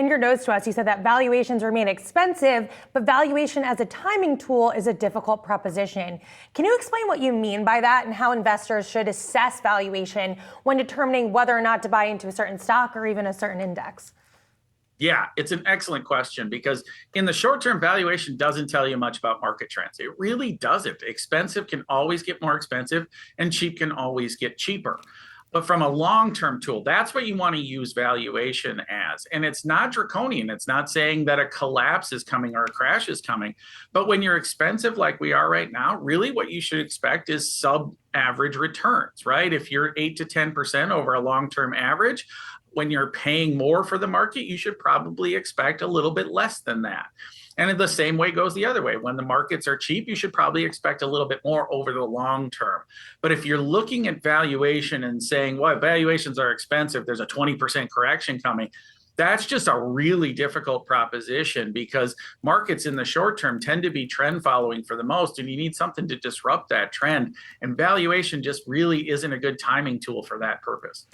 in your notes to us, you said that valuations remain expensive, but valuation as a timing tool is a difficult proposition. Can you explain what you mean by that and how investors should assess valuation when determining whether or not to buy into a certain stock or even a certain index? Yeah, it's an excellent question because in the short term, valuation doesn't tell you much about market trends. It really doesn't. Expensive can always get more expensive and cheap can always get cheaper. But from a long term tool, that's what you want to use valuation as. And it's not draconian. It's not saying that a collapse is coming or a crash is coming. But when you're expensive like we are right now, really what you should expect is sub average returns, right? If you're 8 to 10% over a long term average, when you're paying more for the market, you should probably expect a little bit less than that. And the same way goes the other way. When the markets are cheap, you should probably expect a little bit more over the long term. But if you're looking at valuation and saying, well, valuations are expensive, there's a 20% correction coming, that's just a really difficult proposition because markets in the short term tend to be trend following for the most, and you need something to disrupt that trend. And valuation just really isn't a good timing tool for that purpose.